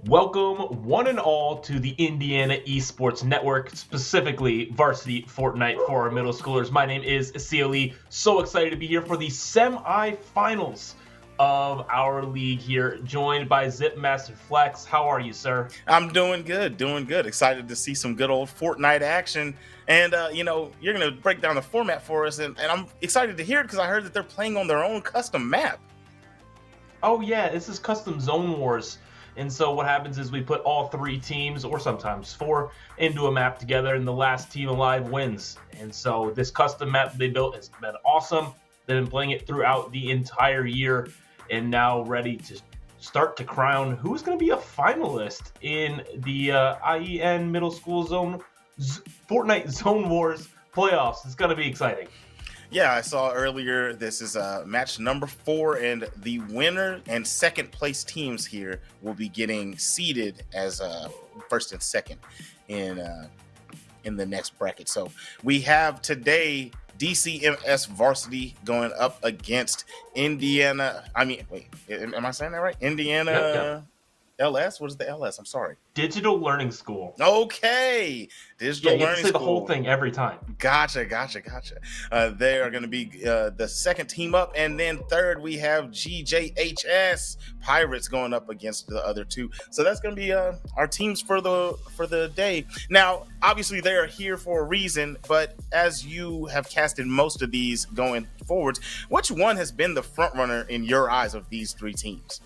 Welcome, one and all, to the Indiana Esports Network, specifically Varsity Fortnite for our middle schoolers. My name is CLE. So excited to be here for the semifinals of our league here, joined by Zipmaster Flex. How are you, sir? I'm doing good. Excited to see some good old Fortnite action. And, you're going to break down the format for us. And I'm excited to hear it because I heard that they're playing on their own custom map. Oh, yeah, this is Custom Zone Wars. And so what happens is we put all three teams, or sometimes four, into a map together, and the last team alive wins. And so this custom map they built has been awesome. They've been playing it throughout the entire year, and now ready to start to crown who's going to be a finalist in the IEN Middle School Zone Fortnite Zone Wars playoffs. It's going to be exciting. Yeah, I saw earlier this is match number 4, and the winner and second place teams here will be getting seeded as first and second in the next bracket. So we have today DCMS Varsity going up against Indiana. Am I saying that right? Indiana. Yep. LS? What is the LS? I'm sorry. Digital Learning School. Okay. Digital Learning School. You say the whole thing every time. Gotcha. They are going to be the second team up. And then third, we have GJHS Pirates going up against the other two. So that's going to be our teams for the day. Now, obviously, they are here for a reason. But as you have casted most of these going forwards, which one has been the front runner in your eyes of these three teams?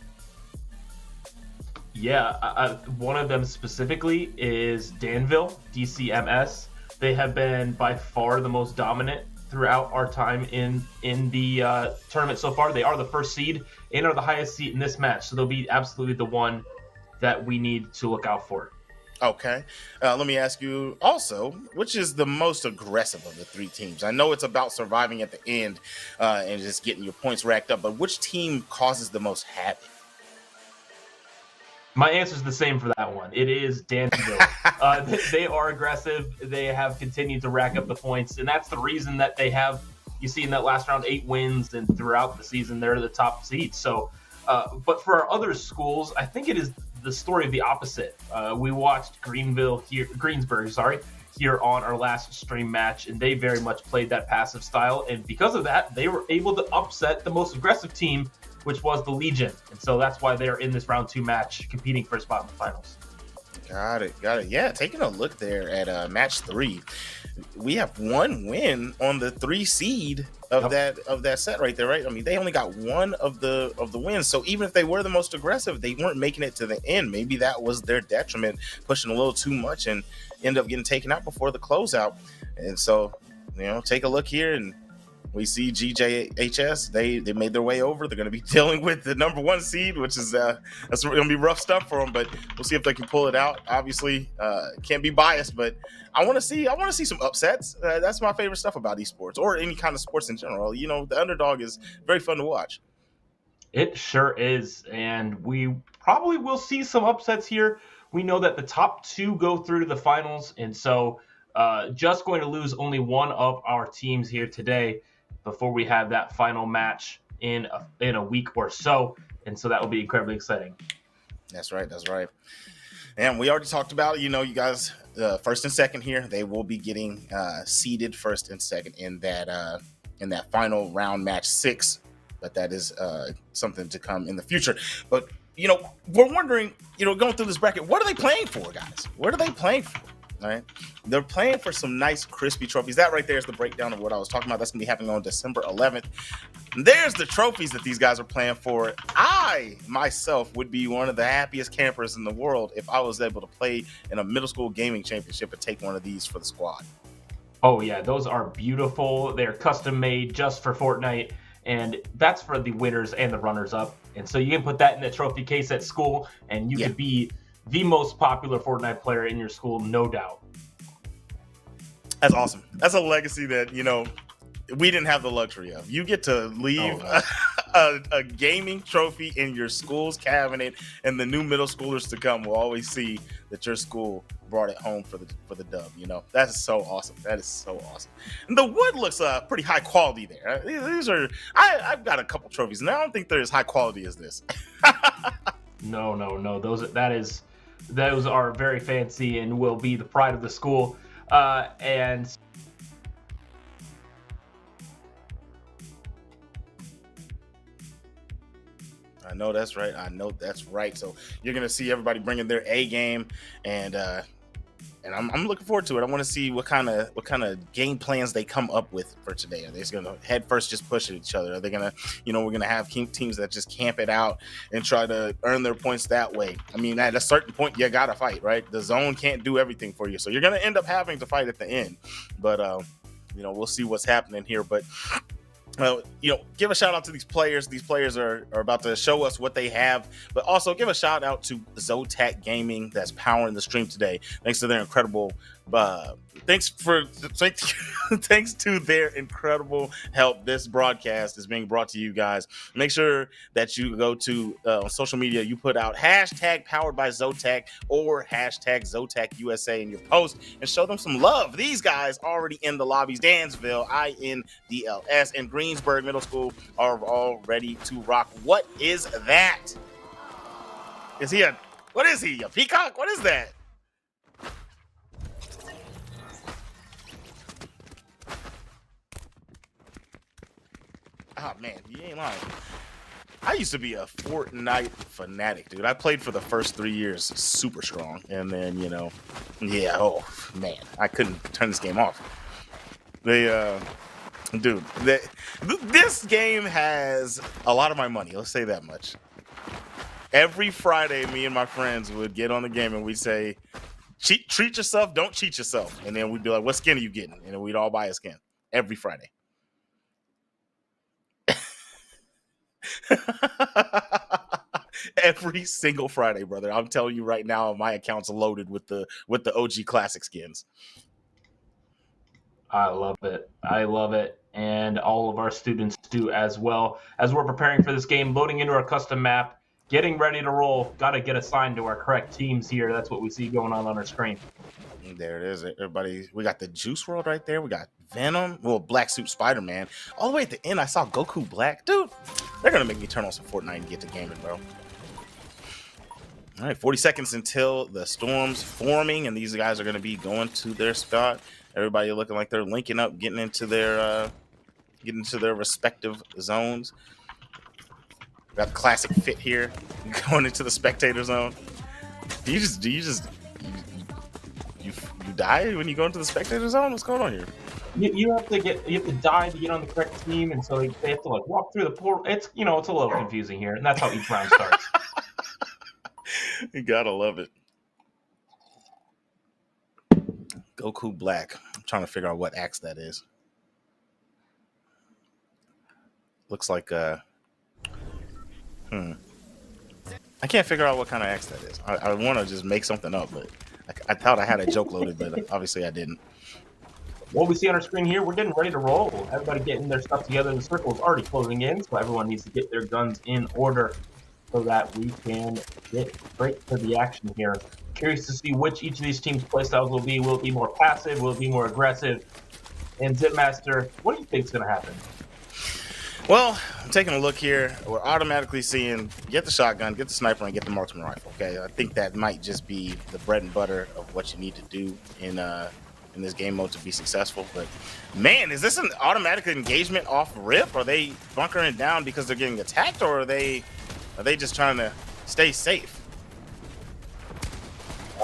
Yeah, one of them specifically is Dansville, DCMS. They have been by far the most dominant throughout our time in the tournament so far. They are the first seed and are the highest seed in this match, so they'll be absolutely the one that we need to look out for. Okay. Let me ask you also, which is the most aggressive of the three teams? I know it's about surviving at the end and just getting your points racked up, but which team causes the most havoc? My answer is the same for that one. It is Dansville. They are aggressive. They have continued to rack up the points, and that's the reason that they have, you see in that last round, 8 wins, and throughout the season, they're the top seed. So, but for our other schools, I think it is the story of the opposite. We watched Greensburg here on our last stream match, and they very much played that passive style, and because of that, they were able to upset the most aggressive team, which was the Legion. And so that's why they're in this round 2 match, competing for a spot in the finals. Got it. Yeah, taking a look there at match 3, we have one win on the 3 seed of that set right there, right? I mean, they only got one of the wins. So even if they were the most aggressive, they weren't making it to the end. Maybe that was their detriment, pushing a little too much and end up getting taken out before the closeout. And so, take a look here, and we see GJHS. They made their way over. They're going to be dealing with the number 1 seed, which is that's going to be rough stuff for them. But we'll see if they can pull it out. Obviously, can't be biased, but I want to see some upsets. That's my favorite stuff about esports, or any kind of sports in general. The underdog is very fun to watch. It sure is, and we probably will see some upsets here. We know that the top 2 go through to the finals, and so just going to lose only one of our teams here today before we have that final match in a week or so. And so that will be incredibly exciting. That's right. And we already talked about, you guys, first and second here, they will be getting seeded first and second in that final round match 6. But that is something to come in the future. But, we're wondering, going through this bracket, what are they playing for, guys? What are they playing for? All right. They're playing for some nice crispy trophies. That right there is the breakdown of what I was talking about. That's going to be happening on December 11th. And there's the trophies that these guys are playing for. I, myself, would be one of the happiest campers in the world if I was able to play in a middle school gaming championship and take one of these for the squad. Oh, yeah. Those are beautiful. They're custom made just for Fortnite. And that's for the winners and the runners-up. And so you can put that in the trophy case at school, and you could be the most popular Fortnite player in your school, no doubt. That's awesome. That's a legacy that, we didn't have the luxury of. You get to leave a gaming trophy in your school's cabinet, and the new middle schoolers to come will always see that your school brought it home for the dub. That is so awesome. And the wood looks pretty high quality there. These are I've got a couple trophies, and I don't think they're as high quality as this. No. That is Those are very fancy and will be the pride of the school. And I know that's right. I know that's right. So you're gonna see everybody bringing their A game, and I'm looking forward to it. I want to see what kind of game plans they come up with for today. Are they just gonna head first just push at each other? Are they gonna, we're gonna have teams that just camp it out and try to earn their points that way? I mean, at a certain point, you gotta fight, right? The zone can't do everything for you, so you're gonna end up having to fight at the end. But we'll see what's happening here. But give a shout out to these players. These players are about to show us what they have, but also give a shout out to Zotac Gaming that's powering the stream today. Thanks to their incredible, thanks to their incredible help. This broadcast is being brought to you guys. Make sure that you go to social media. You put out hashtag powered by Zotac or hashtag Zotac USA in your post and show them some love. These guys already in the lobbies. Dansville, INDLS, and Greensburg Middle School are all ready to rock. What is that? What is he? A peacock? What is that? Oh man, you ain't lying. I used to be a Fortnite fanatic, dude. I played for the first 3 years super strong, and then oh man, I couldn't turn this game off. This game has a lot of my money. Let's say that much. Every Friday, me and my friends would get on the game and we'd say, treat yourself, don't cheat yourself. And then we'd be like, what skin are you getting? And then we'd all buy a skin every Friday. Every single Friday, brother. I'm telling you right now, my account's loaded with the OG classic skins. I love it. And all of our students do as well. As we're preparing for this game, loading into our custom map, getting ready to roll. Got to get assigned to our correct teams here. That's what we see going on our screen. There it is, everybody. We got the Juice World right there. We got Venom, Black Suit Spider-Man. All the way at the end, I saw Goku Black. Dude, they're going to make me turn on some Fortnite and get to gaming, bro. All right, 40 seconds until the storm's forming, and these guys are going to be going to their spot. Everybody looking like they're linking up, getting into their respective zones. Got the classic fit here, going into the spectator zone. Do you die when you go into the spectator zone? What's going on here? You have to die to get on the correct team, and so they have to walk through the portal. It's it's a little confusing here, and that's how each round starts. You gotta love it. Goku Black. I'm trying to figure out what axe that is. Looks like I can't figure out what kind of axe that is. I want to just make something up, but I thought I had a joke loaded, but obviously I didn't. What we see on our screen here, we're getting ready to roll. Everybody getting their stuff together. The circle is already closing in, so everyone needs to get their guns in order so that we can get straight to the action here. Curious to see which each of these teams' playstyles will be. Will it be more passive? Will it be more aggressive? And Zipmaster, what do you think is going to happen? Well, I'm taking a look here. We're automatically seeing get the shotgun, get the sniper, and get the marksman rifle. Okay, I think that might just be the bread and butter of what you need to do in this game mode to be successful. But man, is this an automatic engagement off rip? Are they bunkering down because they're getting attacked, or are they just trying to stay safe?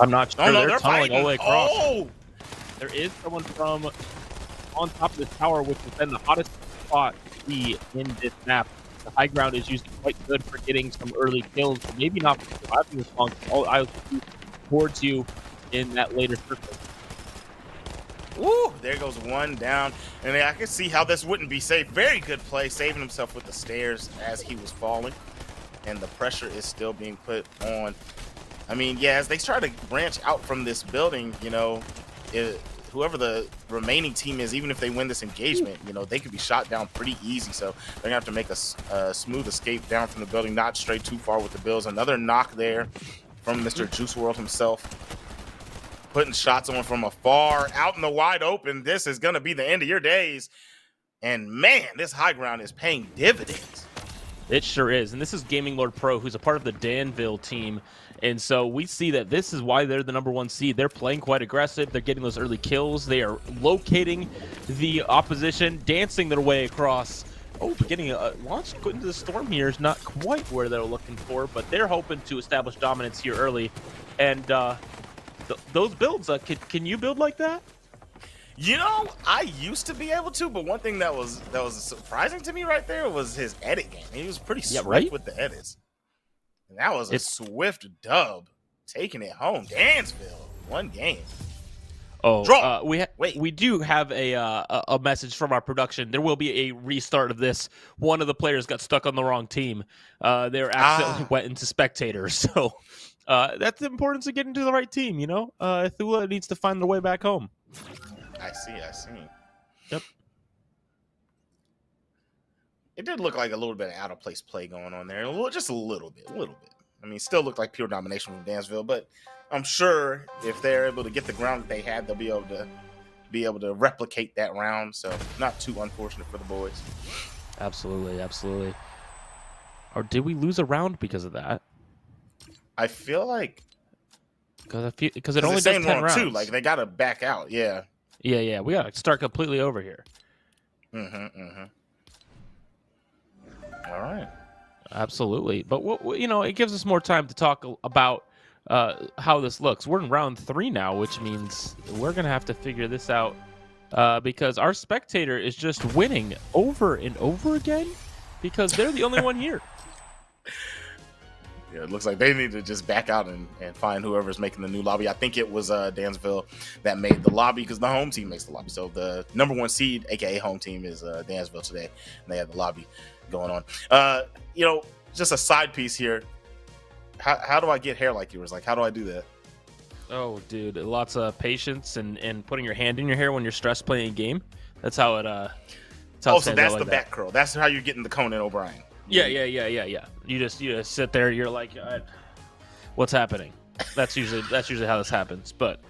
I'm not sure. Oh, no, they're tunneling all the way across. Oh! There is someone from on top of this tower, which has been the hottest spot to be in this map. The high ground is usually quite good for getting some early kills, but maybe not for surviving this long. All eyes will be towards you in that later circle. Woo! There goes one down, and I can see how this wouldn't be safe. Very good play, saving himself with the stairs as he was falling, and the pressure is still being put on. I mean, yeah, as they try to branch out from this building, whoever the remaining team is, even if they win this engagement, they could be shot down pretty easy. So they're gonna have to make a smooth escape down from the building, not stray too far with the Bills. Another knock there from Mr. Juice World himself, putting shots on from afar, out in the wide open. This is gonna be the end of your days. And man, this high ground is paying dividends. It sure is. And this is Gaming Lord Pro, who's a part of the Danville team. And so we see that this is why they're the #1 seed. They're playing quite aggressive. They're getting those early kills. They are locating the opposition, dancing their way across. Oh, getting a launch into the storm here is not quite where they're looking for, but they're hoping to establish dominance here early. And those builds, can you build like that? You know, I used to be able to, but one thing that was surprising to me right there was his edit game. He was pretty swift with the edits. And that was a swift dub, taking it home. Dansville, 1 game. Oh, we do have a message from our production. There will be a restart of this. One of the players got stuck on the wrong team. They were accidentally went into spectators. So that's the importance of getting to the right team. You know, Thula needs to find their way back home. I see. Yep. It did look like a little bit of out of place play going on there. Just a little bit. I mean, still looked like pure domination from Dansville, but I'm sure if they're able to get the ground that they had, they'll be able to replicate that round. So not too unfortunate for the boys. Absolutely. Or did we lose a round because of that? I feel like because it only does 10 rounds. Too. Like they gotta back out. Yeah. We gotta start completely over here. All right. Absolutely, but it gives us more time to talk about how this looks. We're in round 3 now, which means we're gonna have to figure this out because our spectator is just winning over and over again because they're the only one here. Yeah, it looks like they need to just back out and find whoever's making the new lobby. I think it was Dansville that made the lobby because the home team makes the lobby. So the #1 seed, aka home team, is Dansville today, and they have the lobby going on. Just a side piece here. How do I get hair like yours? Like, how do I do that? Oh, dude, lots of patience and putting your hand in your hair when you're stressed playing a game. That's how it. So that's the back curl. That's how you're getting the Conan O'Brien. Yeah. You just sit there. You're like, what's happening? That's usually how this happens. But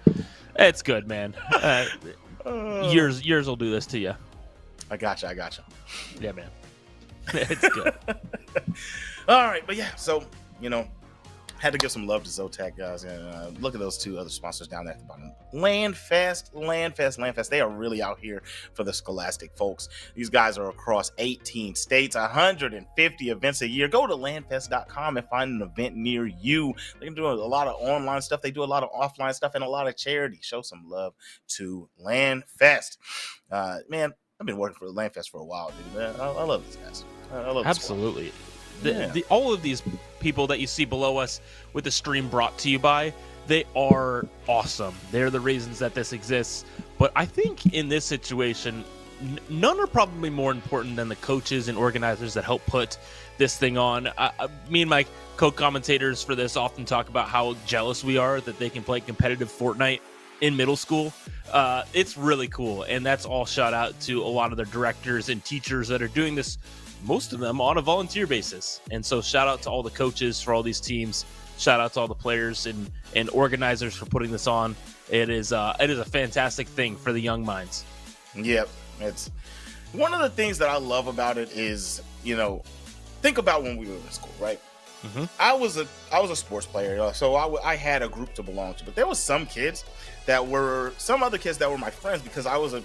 it's good, man. Years will do this to you. I gotcha. Yeah, man. It's good. All right, but yeah. So had to give some love to Zotac guys, and look at those 2 other sponsors down there at the bottom. Landfest. They are really out here for the Scholastic folks. These guys are across 18 states, 150 events a year. Go to landfest.com and find an event near you. They can do a lot of online stuff. They do a lot of offline stuff and a lot of charity. Show some love to Landfest. Man, I've been working for Landfest for a while, dude. Man, I love these guys. I love absolutely. All of these people that you see below us with the stream brought to you by, they are awesome. They're the reasons that this exists. But I think in this situation, none are probably more important than the coaches and organizers that help put this thing on. Me and my co-commentators for this often talk about how jealous we are that they can play competitive Fortnite in middle school. It's really cool, and that's all shout out to a lot of the directors and teachers that are doing this, most of them on a volunteer basis. And so shout out to all the coaches for all these teams. Shout out to all the players and organizers for putting this on. It is a fantastic thing for the young minds. Yep. It's one of the things that I love about it is, think about when we were in school, right? Mm-hmm. I was a sports player, so I had a group to belong to, but there was some other kids that were my friends because I was a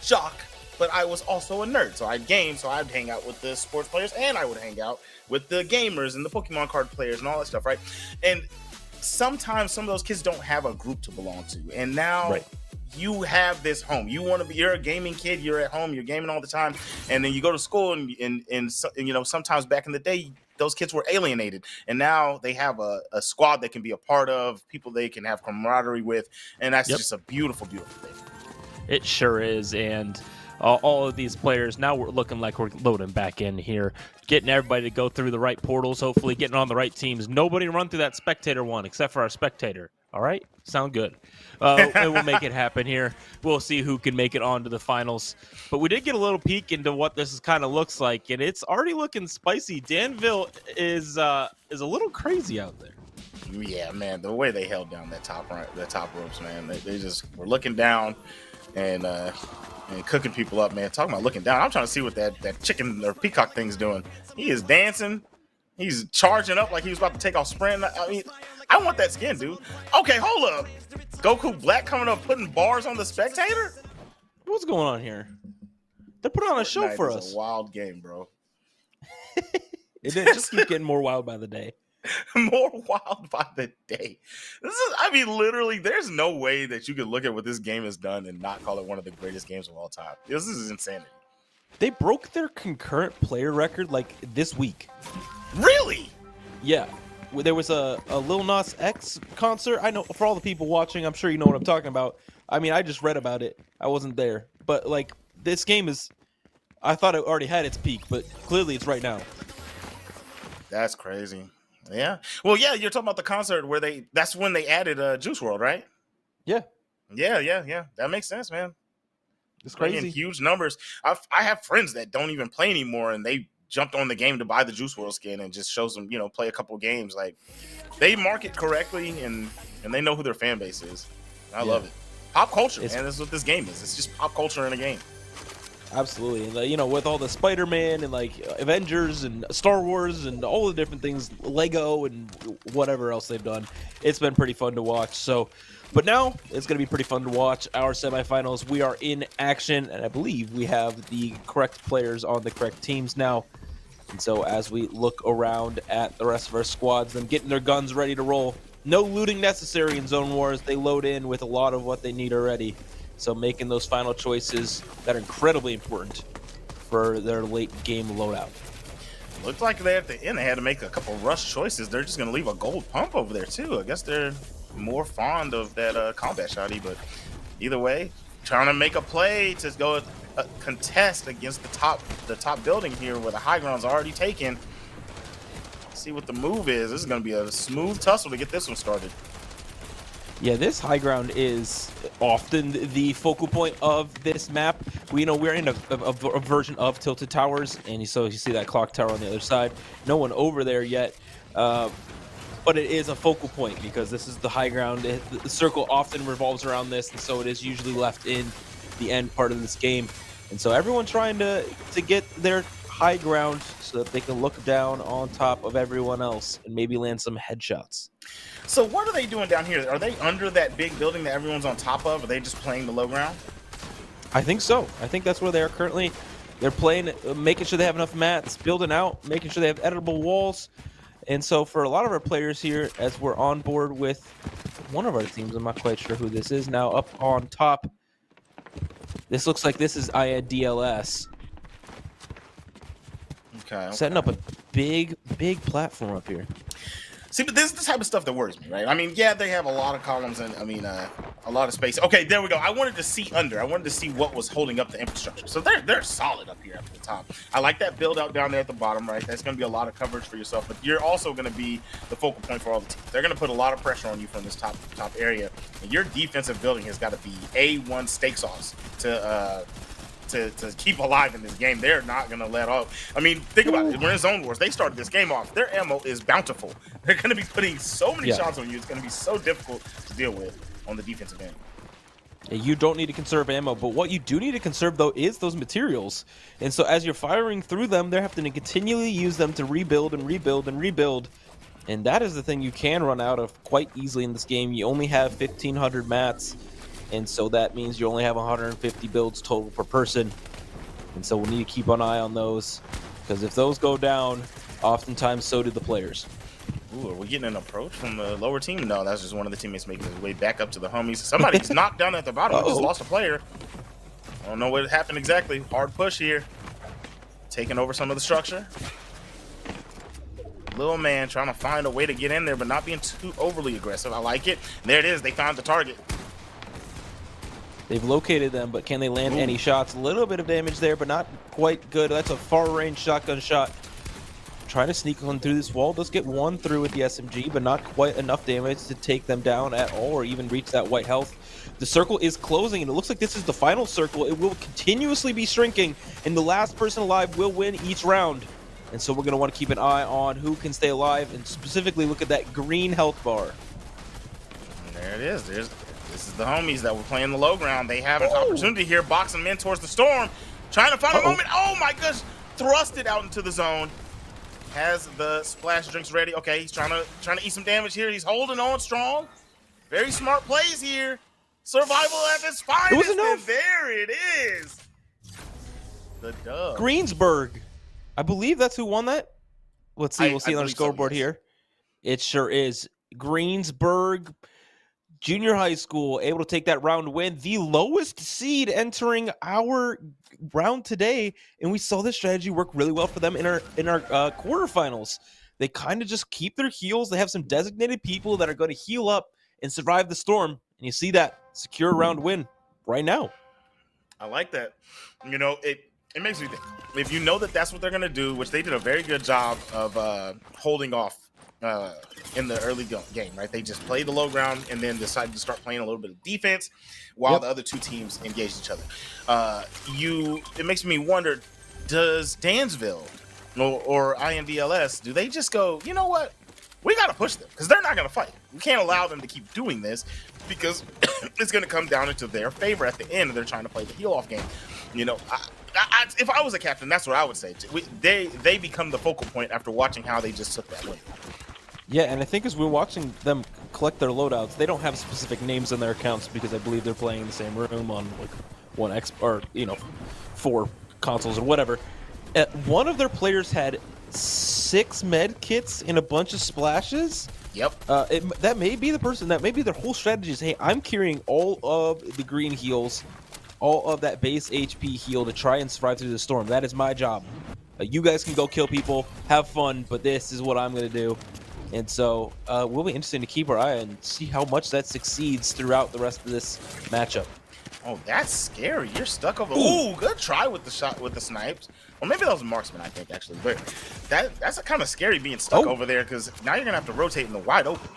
jock, but I was also a nerd. So I'd game, so I'd hang out with the sports players, and I would hang out with the gamers and the Pokemon card players and all that stuff, right? And sometimes some of those kids don't have a group to belong to, and now you have this home. You're a gaming kid. You're at home. You're gaming all the time, and then you go to school, and sometimes back in the day, those kids were alienated, and now they have a squad they can be a part of, people they can have camaraderie with, and that's just a beautiful, beautiful thing. It sure is, and all of these players, now we're looking like we're loading back in here, getting everybody to go through the right portals, hopefully getting on the right teams. Nobody run through that spectator one except for our spectator. All right? Sound good. And we'll make it happen here. We'll see who can make it on to the finals. But we did get a little peek into what this kind of looks like, and it's already looking spicy. Danville is a little crazy out there. Yeah, man, the way they held down the top ropes, man, they just were looking down and cooking people up, man. Talking about looking down, I'm trying to see what that chicken or peacock thing's doing. He is dancing. He's charging up like he was about to take off sprint. I mean, I want that skin, dude. Okay, hold up. Goku Black coming up putting bars on the spectator? What's going on here? They're putting on a show Fortnite for is us. a wild game, bro. It just keeps getting more wild by the day. More wild by the day. I mean, literally, there's no way that you could look at what this game has done and not call it one of the greatest games of all time. This is insanity. They broke their concurrent player record like this week. Really? Yeah. There was a Lil Nas X concert. I know for all the people watching, I'm sure you know what I'm talking about. I mean, I just read about it. I wasn't there. But like this game is, I thought it already had its peak, but clearly it's right now. That's crazy. Yeah. Well, yeah, you're talking about the concert where that's when they added Juice WRLD, right? Yeah. Yeah. That makes sense, man. It's crazy. In huge numbers. I have friends that don't even play anymore, and they jumped on the game to buy the Juice WRLD skin and just shows them, play a couple games. Like, they market correctly, and they know who their fan base is. I love it. Pop culture, man. That's what this game is. It's just pop culture in a game. Absolutely. And, with all the Spider-Man and like Avengers and Star Wars and all the different things, Lego and whatever else they've done, it's been pretty fun to watch. So, but now it's going to be pretty fun to watch our semifinals. We are in action, and I believe we have the correct players on the correct teams now. And so as we look around at the rest of our squads, them getting their guns ready to roll. No looting necessary in Zone Wars. They load in with a lot of what they need already. So making those final choices that are incredibly important for their late game loadout. Looked like they at the end they had to make a couple rush choices. They're just going to leave a gold pump over there too. I guess they're more fond of that combat shotty, but either way, trying to make a play to go contest against the top building here where the high ground's already taken. See what the move is. This is going to be a smooth tussle to get this one started. Yeah, this high ground is often the focal point of this map. We're in a version of Tilted Towers, and so you see that clock tower on the other side. No one over there yet, but it is a focal point because this is the high ground. The circle often revolves around this, and so it is usually left in the end part of this game. And so everyone's trying to get their high ground so that they can look down on top of everyone else and maybe land some headshots. So what are they doing down here? Are they under that big building that everyone's on top of? Are they just playing the low ground? I think so. I think that's where they are currently. They're playing, making sure they have enough mats, building out, making sure they have editable walls. And so for a lot of our players here, as we're on board with one of our teams, I'm not quite sure who this is now, up on top. This looks like this is INDLS. Okay. Setting up a big platform up here. See, but this is the type of stuff that worries me, right? I mean, yeah, they have a lot of columns and, a lot of space. Okay, there we go. I wanted to see under. I wanted to see what was holding up the infrastructure. So they're solid up here at the top. I like that build out down there at the bottom, right? That's going to be a lot of coverage for yourself, but you're also going to be the focal point for all the teams. They're going to put a lot of pressure on you from this top area, and your defensive building has got to be A1 steak sauce to keep alive in this game. They're not going to let up. I mean, think about it. We're in Zone Wars. They started this game off. Their ammo is bountiful. They're going to be putting so many shots on you. It's going to be so difficult to deal with on the defensive end. You don't need to conserve ammo, but what you do need to conserve, though, is those materials. And so as you're firing through them, they're having to continually use them to rebuild and rebuild and rebuild. And that is the thing you can run out of quite easily in this game. You only have 1,500 mats. And so that means you only have 150 builds total per person. And so we'll need to keep an eye on those, because if those go down, oftentimes so do the players. Ooh, are we getting an approach from the lower team? No, that's just one of the teammates making his way back up to the homies. Somebody's knocked down at the bottom. We just lost a player. I don't know what happened exactly. Hard push here. Taking over some of the structure. Little man trying to find a way to get in there, but not being too overly aggressive. I like it. And there it is. They found the target. They've located them, but can they land any shots? A little bit of damage there, but not quite good. That's a far-range shotgun shot. Trying to sneak on through this wall. Does get one through with the SMG, but not quite enough damage to take them down at all or even reach that white health. The circle is closing, and it looks like this is the final circle. It will continuously be shrinking, and the last person alive will win each round. And so we're going to want to keep an eye on who can stay alive, and specifically look at that green health bar. And there it is. This is the homies that were playing the low ground. They have an opportunity here, boxing them in towards the storm, trying to find a moment. Oh my gosh, thrust it out into the zone. has the splash drinks ready. Okay, he's trying to eat some damage here. He's holding on strong. Very smart plays here. Survival at its finest. And there it is. The dub. Greensburg. I believe that's who won that. Let's see. We'll see on our scoreboard here. It sure is. Greensburg Junior High School able to take that round win. The lowest seed entering our round today. And we saw this strategy work really well for them in our quarterfinals. They kind of just keep their heals. They have some designated people that are going to heal up and survive the storm. And you see that secure round win right now. I like that. You know, it makes me think. If you know that that's what they're going to do, which they did a very good job of holding off in the early game, right? They just played the low ground and then decided to start playing a little bit of defense while the other two teams engaged each other. It makes me wonder, does Dansville or INDLS, do they just go, you know what? We got to push them because they're not going to fight. We can't allow them to keep doing this because it's going to come down into their favor at the end. They're trying to play the heel-off game. You know, if I was a captain, that's what I would say. They become the focal point after watching how they just took that win. Yeah, and I think as we're watching them collect their loadouts, they don't have specific names in their accounts because I believe they're playing in the same room on like one X or 4 consoles or whatever. One of their players had 6 med kits and a bunch of splashes. Yep. That may be the person. That may be their whole strategy is, hey, I'm carrying all of the green heals, all of that base HP heal to try and survive through the storm. That is my job. You guys can go kill people, have fun, but this is what I'm going to do. And so will be interesting to keep our eye and see how much that succeeds throughout the rest of this matchup. Oh, that's scary. You're stuck over. Ooh, good try with the shot with the snipes. Or maybe that was a marksman, I think, actually. But that's kind of scary being stuck over there because now you're going to have to rotate in the wide open.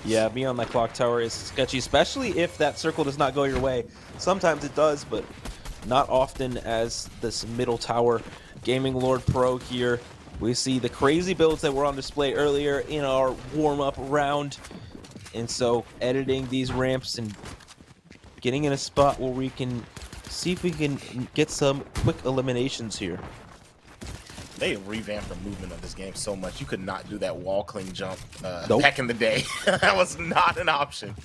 Yeah, being on that clock tower is sketchy, especially if that circle does not go your way. Sometimes it does, but not often as this middle tower. Gaming Lord Pro here. We see the crazy builds that were on display earlier in our warm-up round. And so editing these ramps and getting in a spot where we can see if we can get some quick eliminations here. They have revamped the movement of this game so much. You could not do that wall cling jump Nope. back in the day. That was not an option.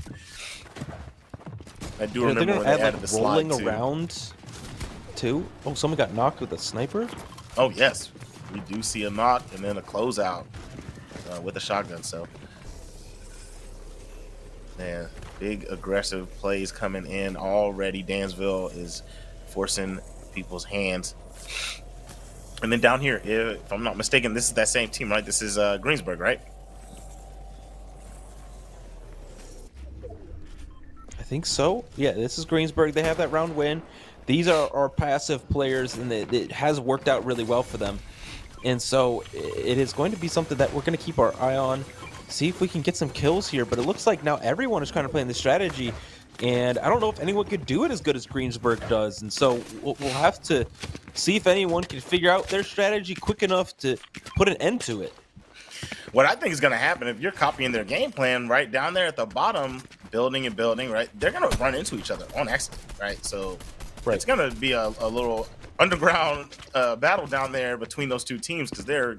I do remember when they added the slide rolling around too. Oh, someone got knocked with a sniper. Oh yes, we do see a knock and then a closeout with a shotgun. So, man, big aggressive plays coming in already. Dansville is forcing people's hands. And then down here, if I'm not mistaken, this is that same team, right? This is Greensburg, right? I think so. Yeah, this is Greensburg. They have that round win. These are our passive players, and it has worked out really well for them. And so it is going to be something that we're going to keep our eye on, see if we can get some kills here. But it looks like now everyone is kind of playing this strategy, and I don't know if anyone could do it as good as Greensburg does. And so we'll have to see if anyone can figure out their strategy quick enough to put an end to it. What I think is going to happen, if you're copying their game plan right down there at the bottom, building and building, right, they're going to run into each other on accident, right? So it's going to be a little underground battle down there between those two teams because they're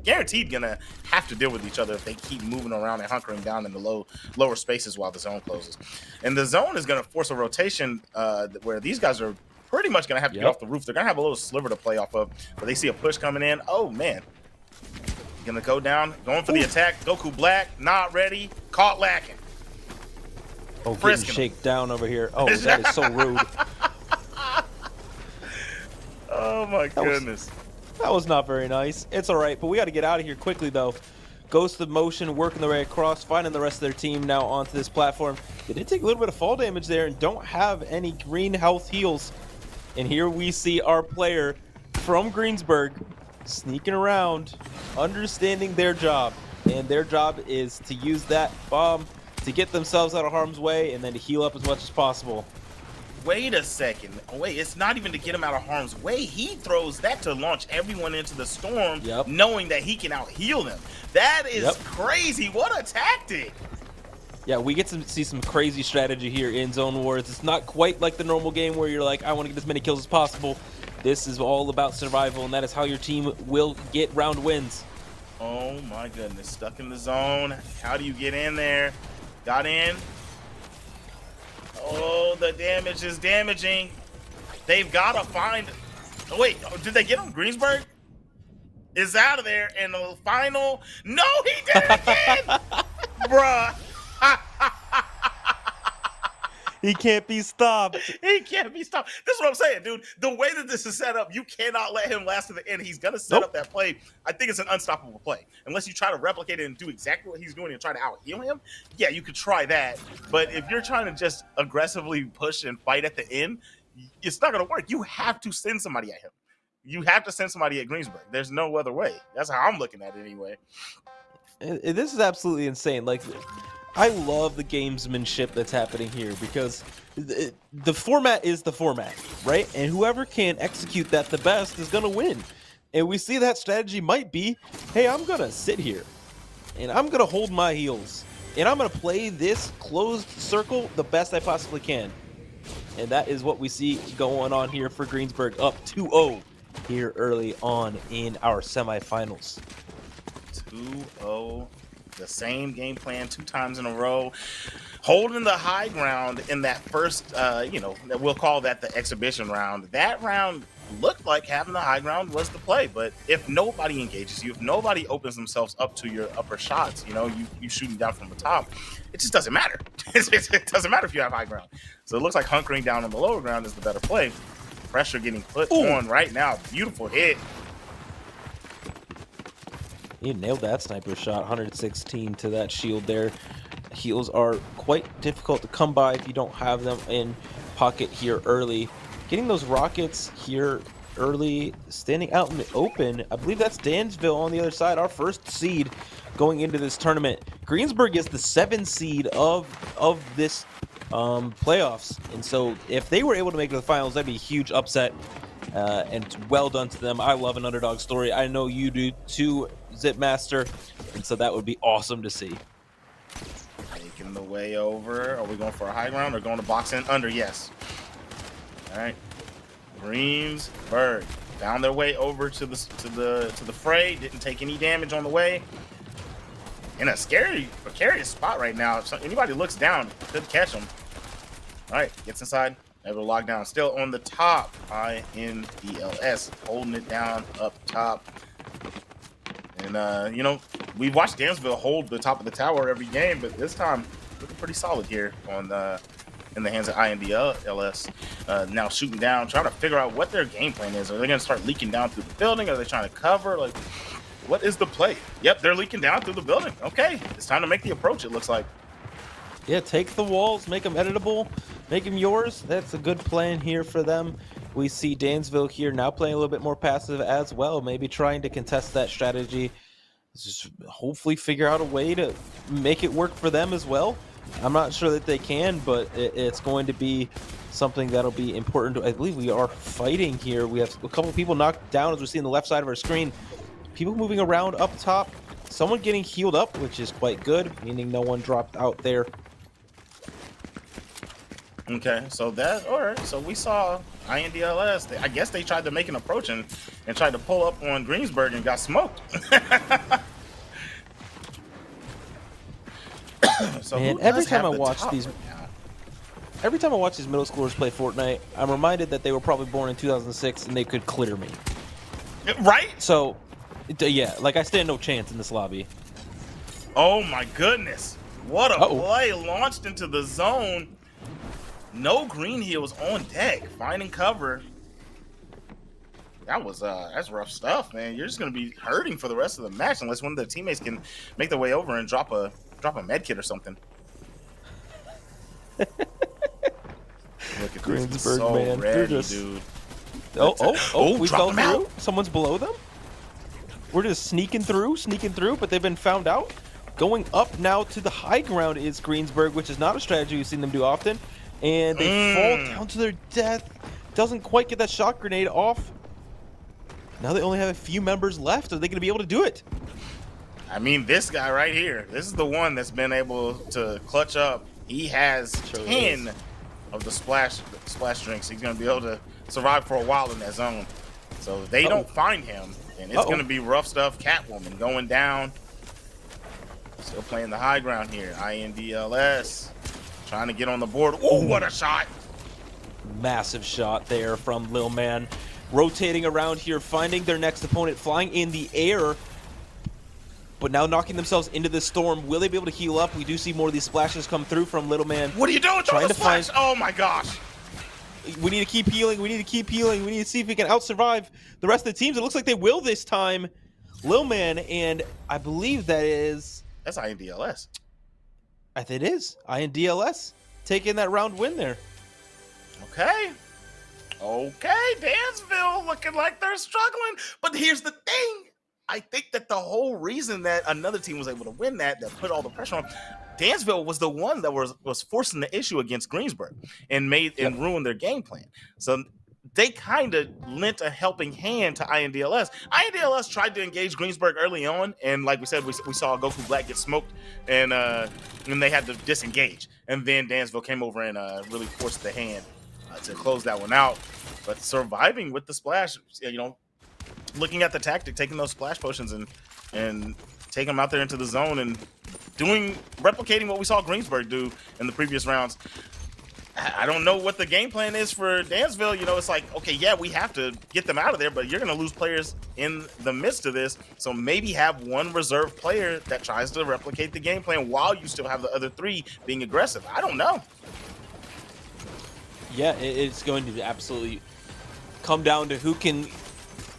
guaranteed going to have to deal with each other if they keep moving around and hunkering down in the lower spaces while the zone closes. And the zone is going to force a rotation where these guys are pretty much going to have to get off the roof. They're going to have a little sliver to play off of, but they see a push coming in. Oh, man. Going to go down, going for the attack. Goku Black, not ready, caught lacking. Oh, getting shake down over here. Oh, that is so rude. Oh, my goodness. That was not very nice. It's all right, but we got to get out of here quickly, though. Ghost of Motion working their way across, finding the rest of their team now onto this platform. They did take a little bit of fall damage there and don't have any green health heals. And here we see our player from Greensburg sneaking around, understanding their job. And their job is to use that bomb to get themselves out of harm's way and then to heal up as much as possible. Wait a second. Wait, it's not even to get him out of harm's way. He throws that to launch everyone into the storm, knowing that he can out-heal them. That is crazy. What a tactic. Yeah, we get to see some crazy strategy here in Zone Wars. It's not quite like the normal game where you're like, I want to get as many kills as possible. This is all about survival, and that is how your team will get round wins. Oh my goodness, stuck in the zone. How do you get in there? Got in. Oh, the damage is damaging. They've got to find... Oh, wait, did they get him? Greensburg is out of there in the final. No, he did it again! Bruh. He can't be stopped. He can't be stopped. This is what I'm saying, dude. The way that this is set up, you cannot let him last to the end. He's going to set up that play. I think it's an unstoppable play. Unless you try to replicate it and do exactly what he's doing and try to out-heal him, yeah, you could try that. But if you're trying to just aggressively push and fight at the end, it's not going to work. You have to send somebody at him. You have to send somebody at Greensburg. There's no other way. That's how I'm looking at it anyway. This is absolutely insane. Like, I love the gamesmanship that's happening here because the format is the format, right? And whoever can execute that the best is going to win. And we see that strategy might be, hey, I'm going to sit here and I'm going to hold my heels and I'm going to play this closed circle the best I possibly can. And that is what we see going on here for Greensburg, up 2-0 here early on in our semifinals. 2-0. The same game plan 2 times in a row, holding the high ground in that first, we'll call that the exhibition round. That round looked like having the high ground was the play, but if nobody engages you, if nobody opens themselves up to your upper shots, you shooting down from the top, it just doesn't matter. It doesn't matter if you have high ground. So it looks like hunkering down on the lower ground is the better play. Pressure getting put on right now. Beautiful hit. He nailed that sniper shot, 116 to that shield there. Heals are quite difficult to come by if you don't have them in pocket here early. Getting those rockets here early, standing out in the open. I believe that's Dansville on the other side, our first seed going into this tournament. Greensburg is the 7th seed of this playoffs. And so if they were able to make it to the finals, that'd be a huge upset. And well done to them. I love an underdog story. I know you do too, Zipmaster, and so that would be awesome to see. Making the way over. Are we going for a high ground or going to box in under? Yes. All right. Greensburg found their way over to the fray. Didn't take any damage on the way. In a precarious spot right now. If anybody looks down, could catch them. All right, gets inside. Never locked down. Still on the top. INDLS holding it down up top. And, we watched Dansville hold the top of the tower every game, but this time looking pretty solid here in the hands of INDLS. Now shooting down, trying to figure out what their game plan is. Are they going to start leaking down through the building? Are they trying to cover? Like, what is the play? Yep, they're leaking down through the building. Okay, it's time to make the approach, it looks like. Yeah, take the walls, make them editable, make them yours. That's a good plan here for them. We see Dansville here now playing a little bit more passive as well, maybe trying to contest that strategy. Just hopefully figure out a way to make it work for them as well. I'm not sure that they can, but it's going to be something that'll be important. I believe we are fighting here. We have a couple people knocked down, as we see on the left side of our screen. People moving around up top. Someone getting healed up, which is quite good, meaning no one dropped out there. Okay, so all right. So we saw INDLS. I guess they tried to make an approach and tried to pull up on Greensburg and got smoked. So man, every time I watch these middle schoolers play Fortnite, I'm reminded that they were probably born in 2006 and they could clear me. Right? So, yeah, like I stand no chance in this lobby. Oh my goodness! What a play launched into the zone. No green heels on deck, finding cover. That's rough stuff, man. You're just gonna be hurting for the rest of the match unless one of the teammates can make their way over and drop a med kit or something. Look at Greensburg, so man. ready, dude. We fell through. Someone's below them. We're just sneaking through, but they've been found out. Going up now to the high ground is Greensburg, which is not a strategy we've seen them do often. And they fall down to their death. Doesn't quite get that shock grenade off. Now they only have a few members left. Are they going to be able to do it? I mean, this guy right here, this is the one that's been able to clutch up. He has 10 of the splash drinks. He's going to be able to survive for a while in that zone. So if they don't find him, and it's going to be rough stuff. Catwoman going down. Still playing the high ground here. INDLS trying to get on the board. Oh, what a shot. Massive shot there from Lil Man. Rotating around here, finding their next opponent, flying in the air, but now knocking themselves into the storm. Will they be able to heal up? We do see more of these splashes come through from Little Man. What are you doing? Trying to splash. Oh my gosh. We need to keep healing. We need to keep healing. We need to see if we can out-survive the rest of the teams. It looks like they will this time. Lil Man, and I believe that is... That's INDLS. I think it is. INDLS taking that round win there. Okay. Okay, Dansville looking like they're struggling. But here's the thing. I think that the whole reason that another team was able to win that put all the pressure on, Dansville was the one that was forcing the issue against Greensburg and ruined their game plan. So they kind of lent a helping hand to INDLS. INDLS tried to engage Greensburg early on, and like we said, we saw Goku Black get smoked, and they had to disengage. And then Dansville came over and really forced the hand to close that one out. But surviving with the splash, looking at the tactic, taking those splash potions and taking them out there into the zone and replicating what we saw Greensburg do in the previous rounds. I don't know what the game plan is for Dansville. It's like, okay, yeah, we have to get them out of there, but you're going to lose players in the midst of this. So maybe have one reserve player that tries to replicate the game plan while you still have the other three being aggressive. I don't know. Yeah, it's going to absolutely come down to who can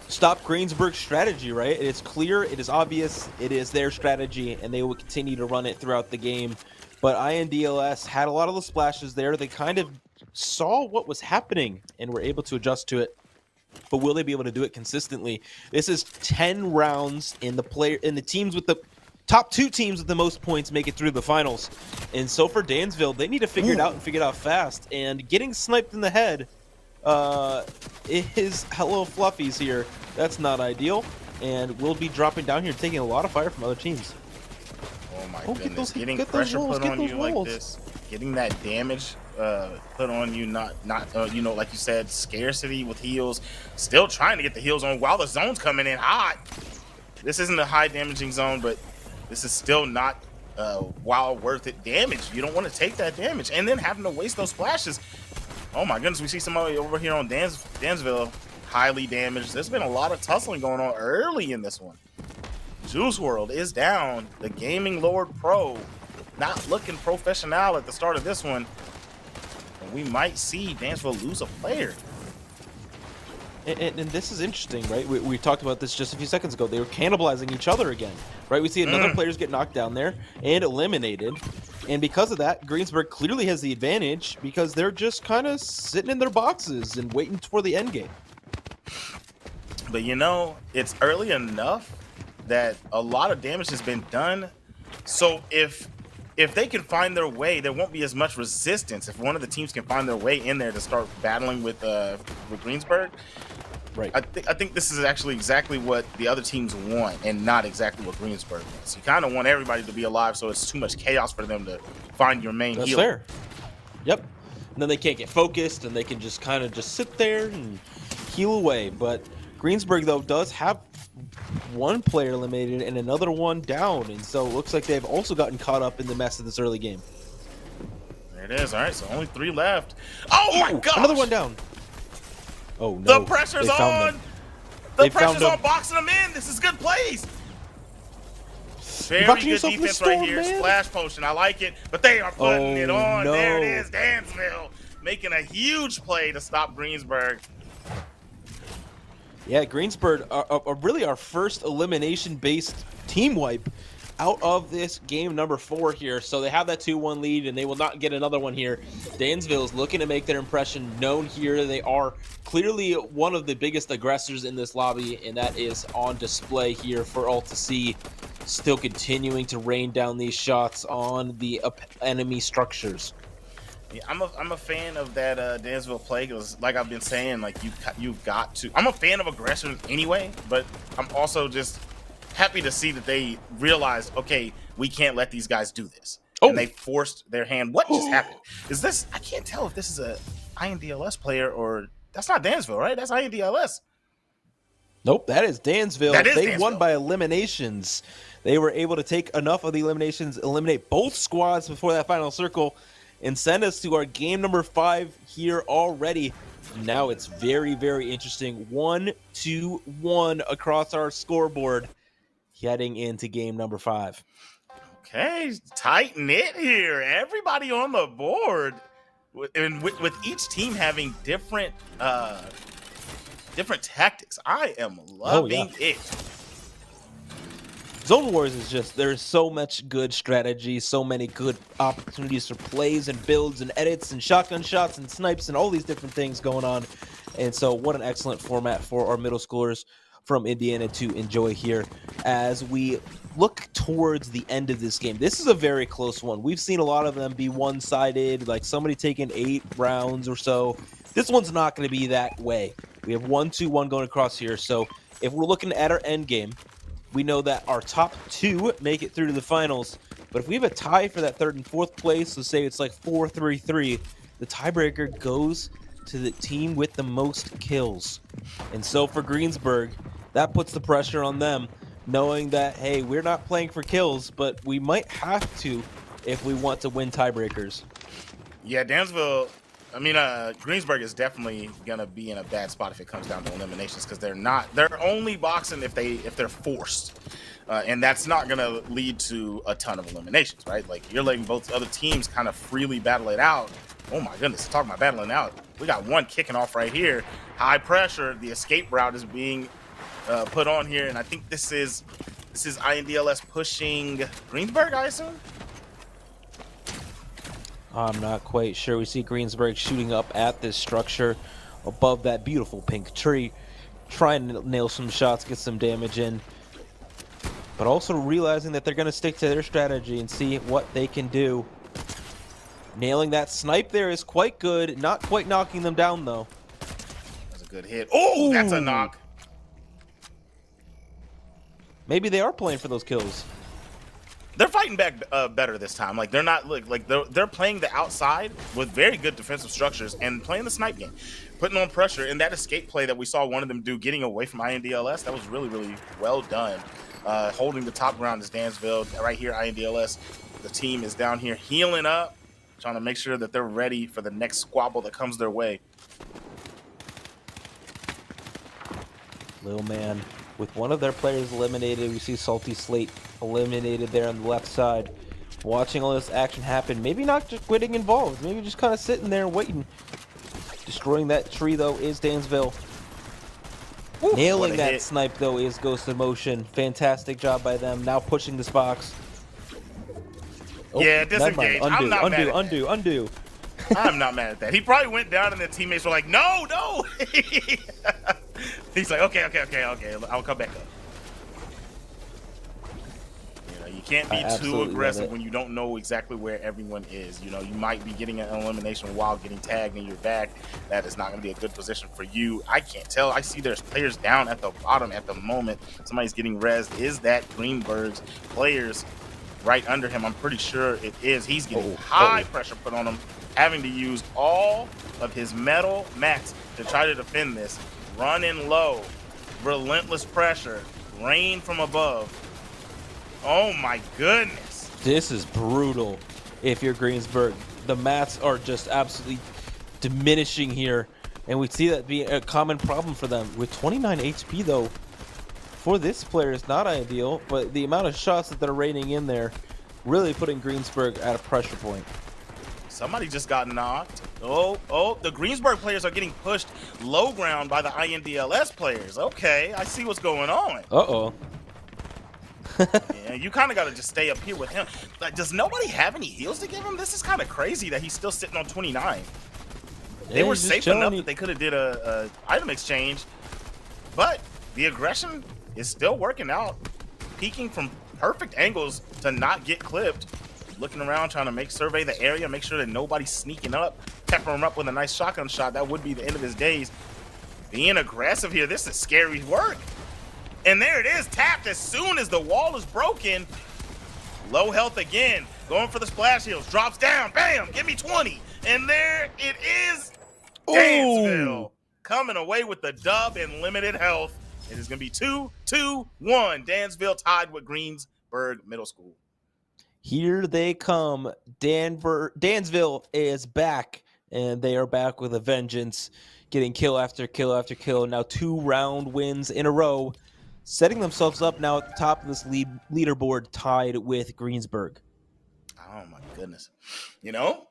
stop Greensburg's strategy, right? It's clear, it is obvious, it is their strategy, and they will continue to run it throughout the game. But INDLS had a lot of the splashes there. They kind of saw what was happening and were able to adjust to it. But will they be able to do it consistently? This is 10 rounds in the teams with the top 2 teams with the most points make it through the finals. And so for Dansville, they need to figure it out and figure it out fast. And getting sniped in the head is hello fluffies here. That's not ideal. And we'll be dropping down here, taking a lot of fire from other teams. Oh my goodness, getting pressure put on you like this, getting that damage put on you, not like you said, scarcity with heals, still trying to get the heals on while the zone's coming in hot. This isn't a high damaging zone, but this is still not while worth it damage. You don't want to take that damage and then having to waste those splashes. Oh my goodness, we see somebody over here on Dansville highly damaged. There's been a lot of tussling going on early in this one. Juice World is down. The Gaming Lord Pro not looking professional at the start of this one. And we might see Dansville lose a player. And this is interesting, right? We talked about this just a few seconds ago. They were cannibalizing each other again, right? We see another players get knocked down there and eliminated. And because of that, Greensburg clearly has the advantage because they're just kind of sitting in their boxes and waiting for the end game. But it's early enough that a lot of damage has been done. So if they can find their way, there won't be as much resistance. If one of the teams can find their way in there to start battling with Greensburg, right? I think this is actually exactly what the other teams want, and not exactly what Greensburg wants. You kind of want everybody to be alive, so it's too much chaos for them to find your main That's healer. fair. Yep. And then they can't get focused, and they can just kind of just sit there and heal away. But Greensburg, though, does have one player eliminated and another one down, and so it looks like they've also gotten caught up in the mess of this early game. There it is. All right, so only 3 left. Oh my gosh! Another one down. Oh no! The pressure's on. The pressure's on, boxing them in. This is good plays. Very good defense right here. Man. Splash potion, I like it, but they are putting it on. No. There it is, Dansville making a huge play to stop Greensburg. Yeah, Greensburg are really our first elimination-based team wipe out of this game number 4 here. So they have that 2-1 lead, and they will not get another one here. Dansville is looking to make their impression known here. They are clearly one of the biggest aggressors in this lobby, and that is on display here for all to see. Still continuing to rain down these shots on the enemy structures. Yeah, I'm a fan of that Dansville play because, like I've been saying, like you've got to. I'm a fan of aggression anyway, but I'm also just happy to see that they realized, okay, we can't let these guys do this, and they forced their hand. What just happened? Is this? I can't tell if this is a INDLS player or That's not Dansville, right? That's INDLS. Nope, that is Dansville. That is they Dansville. won by eliminations. They were able to take enough of the eliminations, eliminate both squads before that final circle, and send us to our game number 5 here already. Now it's very, very interesting. 1-2-1 across our scoreboard, heading into game number 5. Okay, tight knit here. Everybody on the board, and with each team having different tactics. I am loving it. Zone Wars is just, there's so much good strategy, so many good opportunities for plays and builds and edits and shotgun shots and snipes and all these different things going on. And so what an excellent format for our middle schoolers from Indiana to enjoy here as we look towards the end of this game. This is a very close one. We've seen a lot of them be one-sided, like somebody taking 8 rounds or so. This one's not going to be that way. We have 1-2-1 going across here. So if we're looking at our end game, we know that our top 2 make it through to the finals. But if we have a tie for that 3rd and 4th place, so say it's like 4-3-3, the tiebreaker goes to the team with the most kills. And so for Greensburg, that puts the pressure on them, knowing that, hey, we're not playing for kills, but we might have to if we want to win tiebreakers. Yeah, Dansville, Greensburg is definitely gonna be in a bad spot if it comes down to eliminations, because they're only boxing if they're forced, and that's not gonna lead to a ton of eliminations, right? Like, you're letting both other teams kind of freely battle it out. Oh my goodness, talking about battling out, we got one kicking off right here. High pressure, the escape route is being put on here, and I think this is INDLS pushing Greensburg, I assume. I'm not quite sure. We see Greensburg shooting up at this structure above that beautiful pink tree, trying to nail some shots, get some damage in, but also realizing that they're going to stick to their strategy and see what they can do. Nailing that snipe there is quite good. Not quite knocking them down, though. That's a good hit. Oh, that's a knock. Maybe they are playing for those kills. They're fighting back better this time. Like, they're not they're playing the outside with very good defensive structures and playing the snipe game, putting on pressure. And that escape play that we saw one of them do, getting away from INDLS, that was really, really well done. Holding the top ground is Dansville. Right here, INDLS, the team is down here healing up, trying to make sure that they're ready for the next squabble that comes their way. Little man, with one of their players eliminated, we see Salty Slate eliminated there on the left side. Watching all this action happen, maybe not just getting involved, maybe just kind of sitting there and waiting. Destroying that tree, though, is Dansville. Woo, nailing that hit. Snipe, though, is Ghost of Motion. Fantastic job by them. Now pushing this box. Oh, yeah, disengage. Undo. I'm not mad at that. He probably went down and the teammates were like, no. He's like, okay, I'll come back up. You know, you can't be too aggressive when you don't know exactly where everyone is. You know, you might be getting an elimination while getting tagged in your back. That is not going to be a good position for you. I can't tell. I see there's players down at the bottom at the moment. Somebody's getting rezzed. Is that Greenberg's players right under him? I'm pretty sure it is. He's getting high pressure put on him, having to use all of his metal mats to try to defend this. Running low, relentless pressure, rain from above. Oh my goodness. This is brutal if you're Greensburg. The mats are just absolutely diminishing here, and we see that being a common problem for them. With 29 HP, though, for this player is not ideal, but the amount of shots that they're raining in there really putting Greensburg at a pressure point. Somebody just got knocked. Oh, the Greensburg players are getting pushed low ground by the INDLS players. Okay, I see what's going on. Uh-oh. Yeah, you kind of got to just stay up here with him. Like, does nobody have any heals to give him? This is kind of crazy that he's still sitting on 29. They were safe enough that they could have did a item exchange, but the aggression is still working out. Peeking from perfect angles to not get clipped. Looking around, trying to survey the area, make sure that nobody's sneaking up. Pepper him up with a nice shotgun shot. That would be the end of his days. Being aggressive here, this is scary work. And there it is, tapped as soon as the wall is broken. Low health again, going for the splash heals. Drops down, bam, give me 20. And there it is, Dansville coming away with the dub in limited health. It is going to be 2-2-1. Dansville tied with Greensburg Middle School. Here they come. Dansville is back, and they are back with a vengeance, getting kill after kill after kill. Now 2 round wins in a row, setting themselves up now at the top of this leaderboard, tied with Greensburg. Oh my goodness. You know,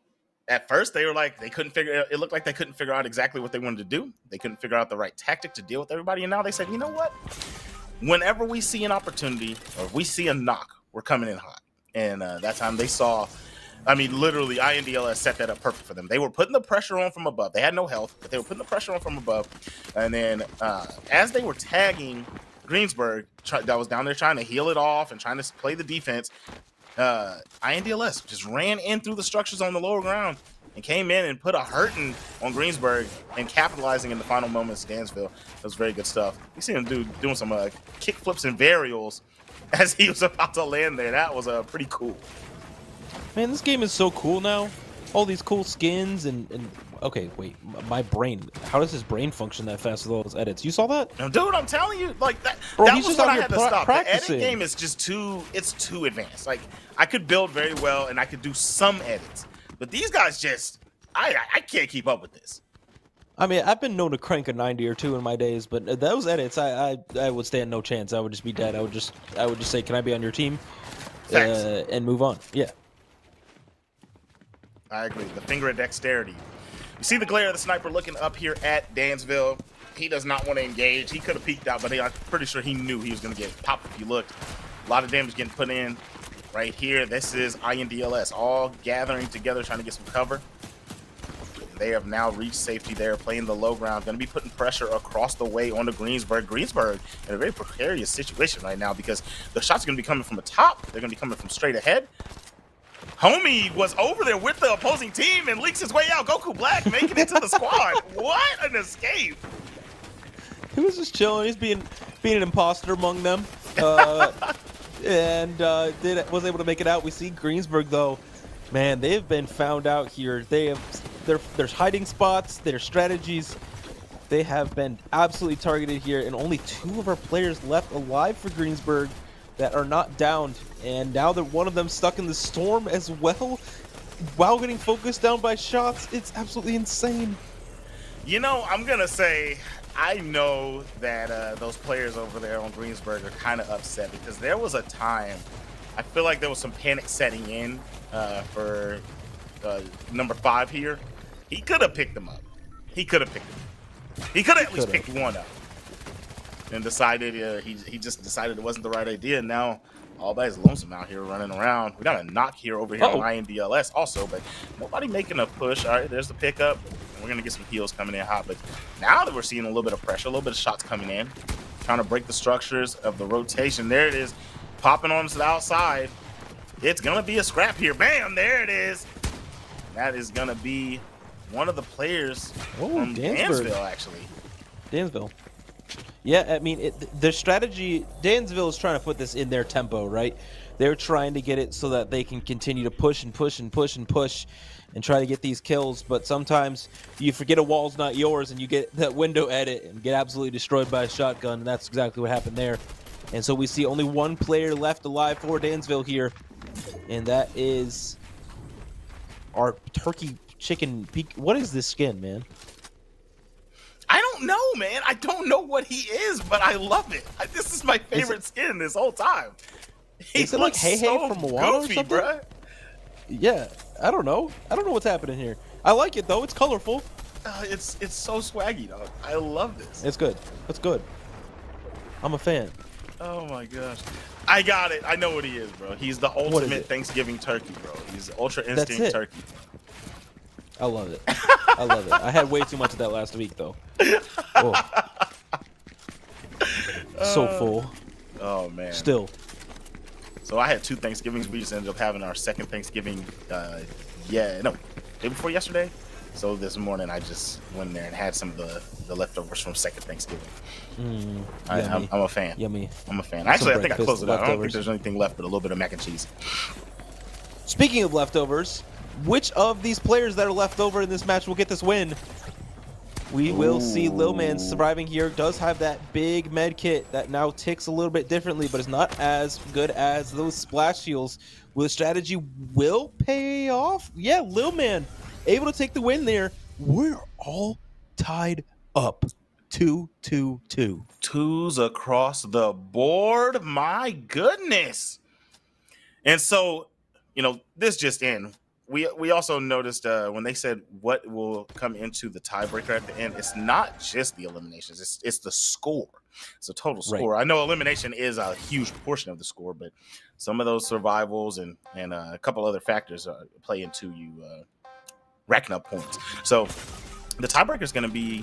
at first they were like, it looked like they couldn't figure out exactly what they wanted to do. They couldn't figure out the right tactic to deal with everybody. And now they said, you know what? Whenever we see an opportunity or if we see a knock, we're coming in hot. And that time they saw, I mean, literally INDLS set that up perfect for them. They were putting the pressure on from above. They had no health, but they were putting the pressure on from above. And then as they were tagging Greensburg, that was down there trying to heal it off and trying to play the defense, INDLS just ran in through the structures on the lower ground and came in and put a hurting on Greensburg and capitalizing in the final moments of Dansville. That was very good stuff. You see him doing some kick flips and varials as he was about to land there. That was pretty cool. Man, this game is so cool now. All these cool skins and okay, wait, my brain. How does his brain function that fast with all those edits? You saw that? Now, dude, I'm telling you, like that. Bro, that he's was just what out I here had to stop. practicing. The edit game is just too advanced. Like I could build very well and I could do some edits, but these guys just, I can't keep up with this. I mean, I've been known to crank a 90 or 2 in my days, but those edits, I would stand no chance. I would just be dead. I would just say, can I be on your team? And move on. Yeah. I agree. The finger of dexterity. You see the glare of the sniper looking up here at Dansville. He does not want to engage. He could have peeked out, but I'm pretty sure he knew he was going to get popped if you looked. A lot of damage getting put in right here. This is INDLS all gathering together, trying to get some cover. They have now reached safety there, playing the low ground. Going to be putting pressure across the way onto Greensburg. Greensburg in a very precarious situation right now because the shots are going to be coming from the top. They're going to be coming from straight ahead. Homie was over there with the opposing team and leaks his way out. Goku Black making it to the squad. What an escape. He was just chilling. He's being an imposter among them. And was able to make it out. We see Greensburg, though. Man, they've been found out here. There's hiding spots, there's strategies. They have been absolutely targeted here, and only 2 of our players left alive for Greensburg that are not downed. And now that one of them stuck in the storm as well, while getting focused down by shots. It's absolutely insane. You know, I'm going to say, I know that those players over there on Greensburg are kind of upset because there was a time, I feel like there was some panic setting in for number 5 here. He could have picked them up. He could have at least picked one up and decided he just decided it wasn't the right idea. And now all that is lonesome out here running around. We got a knock here over here on INDLS also, but nobody making a push. All right, there's the pickup. And we're going to get some heals coming in hot. But now that we're seeing a little bit of pressure, a little bit of shots coming in, trying to break the structures of the rotation. There it is, popping on to the outside. It's going to be a scrap here. Bam, there it is. That is going to be one of the players from Dansville, actually. Dansville. Yeah, I mean, their strategy, Dansville is trying to put this in their tempo, right? They're trying to get it so that they can continue to push and push and push and push and try to get these kills. But sometimes you forget a wall's not yours and you get that window edit and get absolutely destroyed by a shotgun. And that's exactly what happened there. And so we see only 1 player left alive for Dansville here. And that is our turkey chicken peak. What is this skin, man? I don't know, man. I don't know what he is, but I love it. This is my favorite skin this whole time. Is it like Hey Hey from Moana or something? Bruh. Yeah, I don't know. I don't know what's happening here. I like it though. It's colorful. It's so swaggy, dog. I love this. It's good. It's good. I'm a fan. Oh my gosh. I got it. I know what he is, bro. He's the ultimate Thanksgiving turkey, bro. He's Ultra Instinct turkey. I love it. I love it. I had way too much of that last week, though. Oh. So full. Oh, man. Still. So I had 2 Thanksgivings. We just ended up having our second Thanksgiving, day before yesterday. So this morning I just went in there and had some of the leftovers from second Thanksgiving. I'm a fan. Yummy. I'm a fan. Actually, I think I closed it out. I don't think there's anything left but a little bit of mac and cheese. Speaking of leftovers, which of these players that are left over in this match will get this win? We will see Lil Man surviving here. Does have that big med kit that now ticks a little bit differently, but is not as good as those splash shields. Will the strategy will pay off? Yeah, Lil Man able to take the win there. We're all tied up. 2-2-2. Twos across the board. My goodness. And so, this just in. We also noticed when they said what will come into the tiebreaker at the end, it's not just the eliminations, it's the score. It's a total score. Right. I know elimination is a huge portion of the score, but some of those survivals and a couple other factors play into you racking up points. So the tiebreaker is going to be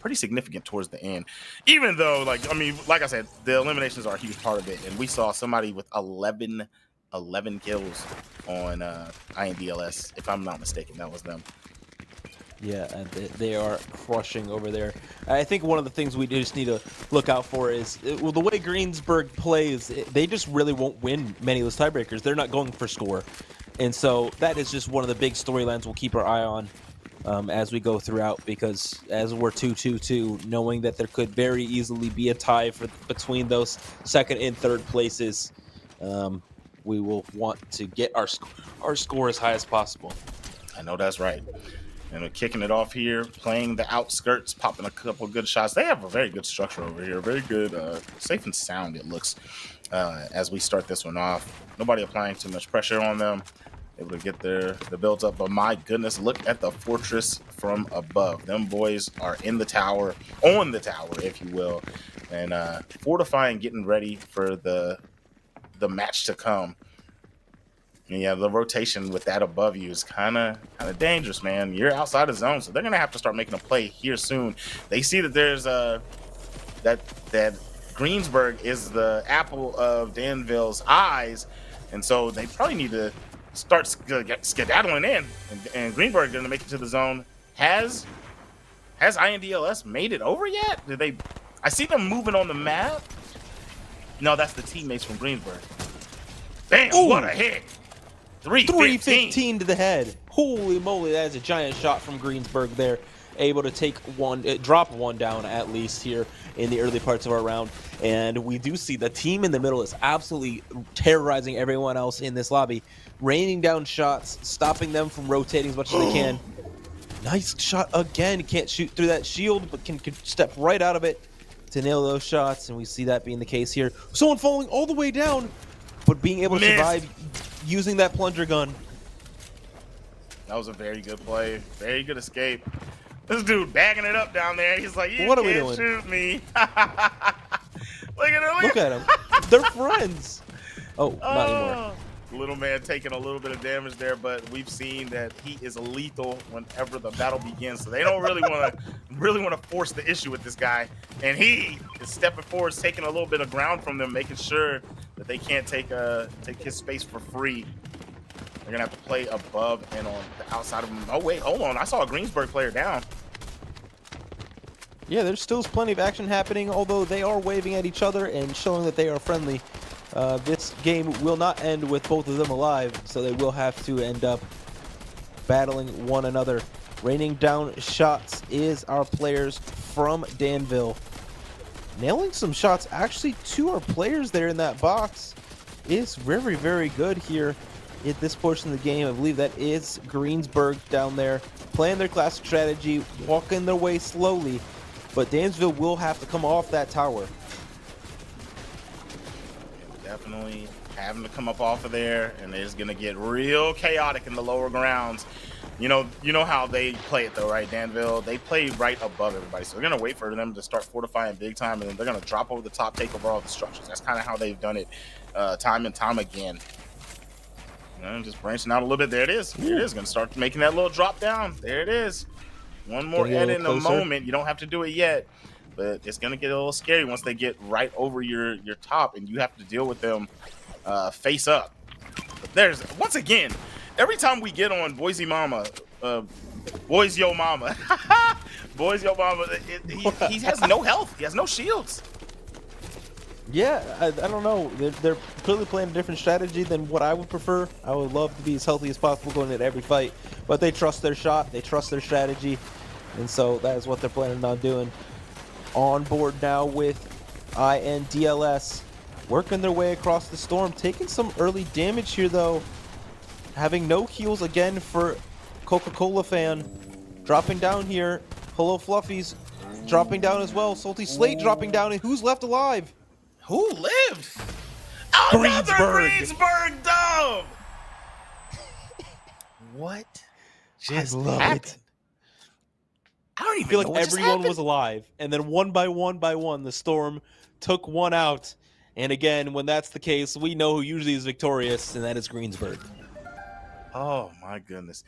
pretty significant towards the end, even though, like I said, the eliminations are a huge part of it, and we saw somebody with 11 kills on INDLS, if I'm not mistaken. That was them. Yeah, and they are crushing over there. I think one of the things we just need to look out for is, well, the way Greensburg plays, they just really won't win many of those tiebreakers. They're not going for score. And so that is just one of the big storylines we'll keep our eye on as we go throughout, because as we're 2-2-2, knowing that there could very easily be a tie between those second and third places, we will want to get our score as high as possible. I know that's right. And we're kicking it off here, playing the outskirts, popping a couple good shots. They have a very good structure over here, very good, safe and sound it looks as we start this one off. Nobody applying too much pressure on them. Able to get the builds up, but my goodness, look at the fortress from above. Them boys are in the tower, on the tower, if you will, and fortifying, getting ready for the match to come. And yeah, the rotation with that above you is kind of dangerous, man. You're outside the zone, so they're gonna have to start making a play here soon. They see that there's that Greensburg is the apple of Dansville's eyes, and so they probably need to start skedaddling in. And Greensburg gonna make it to the zone. Has INDLS made it over yet? Did they? I see them moving on the map. No, that's the teammates from Greensburg. Damn, ooh, what a hit. 315 to the head. Holy moly, that is a giant shot from Greensburg there. Able to take drop one down at least here in the early parts of our round. And we do see the team in the middle is absolutely terrorizing everyone else in this lobby, raining down shots, stopping them from rotating as much as they can. Nice shot again. Can't shoot through that shield, but can step right out of it to nail those shots. And we see that being the case here. Someone falling all the way down, but being able to survive using that plunger gun. That was a very good play. Very good escape. This dude bagging it up down there. He's like, you what can't shoot me. Look at him. They're friends. Oh, not anymore. Little man taking a little bit of damage there, but we've seen that he is lethal whenever the battle begins. So they don't really want to force the issue with this guy. And he is stepping forward, taking a little bit of ground from them, making sure that they can't take his space for free. They're gonna have to play above and on the outside of him. Oh wait, hold on. I saw a Greensburg player down. Yeah, there's still plenty of action happening, although they are waving at each other and showing that they are friendly. This game will not end with both of them alive, so they will have to end up battling one another. Raining down shots is our players from Danville. Nailing some shots actually to our players there in that box is very, very good here at this portion of the game. I believe that is Greensburg down there playing their classic strategy, walking their way slowly, but Dansville will have to come off that tower. Definitely having to come up off of there, and it's gonna get real chaotic in the lower grounds. You know how they play it though, right? Danville, they play right above everybody, so they're gonna wait for them to start fortifying big time, and then they're gonna drop over the top, take over all the structures. That's kind of how they've done it time and time again. Just branching out a little bit. There it is. There it is. Gonna start making that little drop down. There it is. One more edit in a moment. You don't have to do it yet, but it's gonna get a little scary once they get right over your top, and you have to deal with them face up. But there's once again, every time we get on Boise Mama, Boys Yo Mama, Boys Yo Mama, he has no health. He has no shields. Yeah, I don't know. They're clearly playing a different strategy than what I would prefer. I would love to be as healthy as possible going into every fight, but they trust their shot. They trust their strategy. And so that is what they're planning on doing. On board now with INDLS, working their way across the storm, taking some early damage here though. Having no heals again for Coca-Cola fan. Dropping down here. Hello Fluffies dropping down as well. Salty Slate dropping down, and who's left alive? Who lived? Another Greensburg dub! What just happened? I don't even feel know like what just everyone happened. was alive, and then one by one, the storm took one out. And again, when that's the case, we know who usually is victorious, and that is Greensburg. Oh my goodness.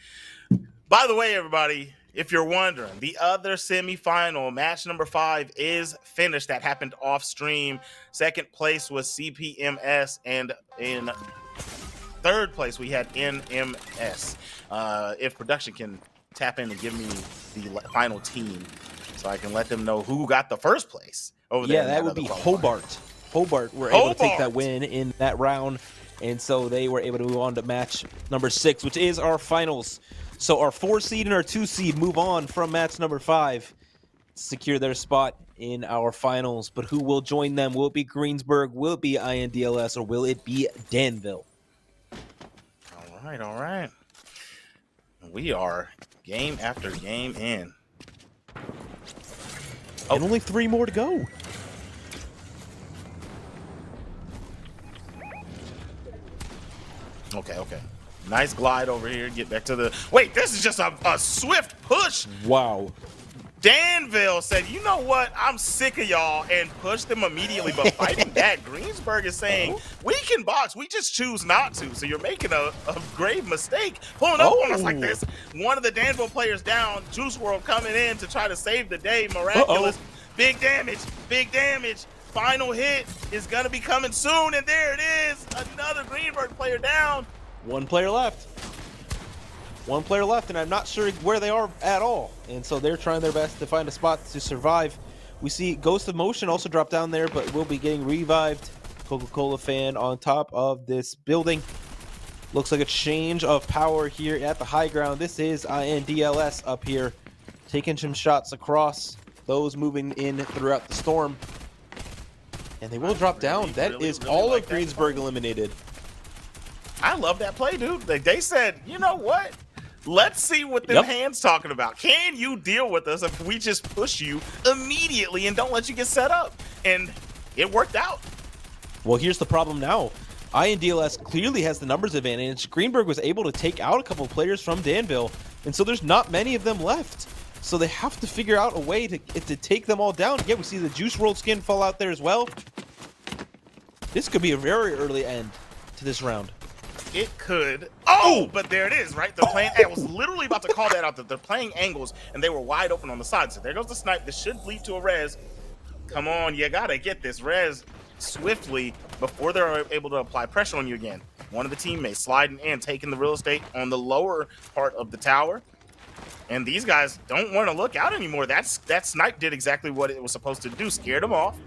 By the way, everybody, if you're wondering, the other semifinal, match number 5, is finished. That happened off stream. Second place was CPMS, and in third place we had NMS. If production can tap in and give me the final team so I can let them know who got the first place over there. Yeah, that would be Hobart. Hobart were able to take that win in that round, and so they were able to move on to match number 6, which is our finals. So our 4 seed and our 2 seed move on from match number 5, secure their spot in our finals. But who will join them? Will it be Greensburg? Will it be INDLS? Or will it be Dansville? All right. We are game after game in. And only 3 more to go. Okay. Nice glide over here. Get back to the... Wait, this is just a swift push. Wow. Dansville said, you know what? I'm sick of y'all, and pushed them immediately. But fighting back, Greensburg is saying, we can box. We just choose not to. So you're making a grave mistake. Pulling up on us like this. One of the Dansville players down. Juice WRLD coming in to try to save the day. Miraculous. Big damage. Final hit is going to be coming soon. And there it is. Another Greensburg player down. One player left, and I'm not sure where they are at all. And so they're trying their best to find a spot to survive. We see Ghost of Motion also drop down there, but will be getting revived. Coca-Cola fan on top of this building. Looks like a change of power here at the high ground. This is INDLS up here, taking some shots across, those moving in throughout the storm. And they will drop down. That is all of Greensburg eliminated. I love that play, dude. They said, you know what? Let's see what them hands talking about. Can you deal with us if we just push you immediately and don't let you get set up? And it worked out. Well, here's the problem now. INDLS clearly has the numbers advantage. Greensburg was able to take out a couple of players from Dansville, and so there's not many of them left. So they have to figure out a way to take them all down. Yeah, we see the Juice WRLD skin fall out there as well. This could be a very early end to this round. It could. Oh, but there it is, right? They're playing. I was literally about to call that out. That they're playing angles, and they were wide open on the side. So there goes the snipe. This should lead to a res. Come on, you gotta get this res swiftly before they're able to apply pressure on you again. One of the teammates sliding in, taking the real estate on the lower part of the tower. And these guys don't want to look out anymore. That snipe did exactly what it was supposed to do. Scared them off